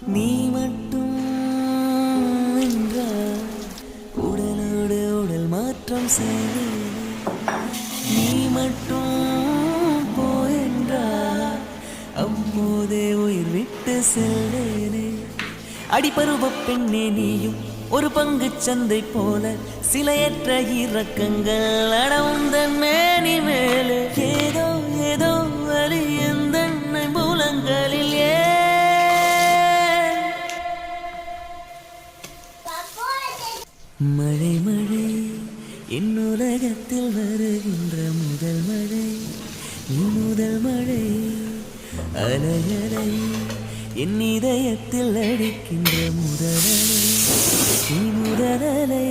நீ மட்டும் என்றால் உடலோடு உடல் மாற்றம் செய்வேன். நீ மட்டும் போயென்றால் அப்போதே உயிர் விட்டு செல்வேனே. அடிபருவ பெண்ணே நீயும் ஒரு பங்கு சந்தை போல சிலையற்ற இறக்கங்கள் அடவுந்தன் மேனி மேலே. ஏதோ ஏதோ வலி எந்த மூலங்களில் மழை மழை என் உலகத்தில் வருகின்ற முதல் மழை. முதல் மழை அலையலை என் இதயத்தில் அடிக்கின்ற முதலலை. முதலலை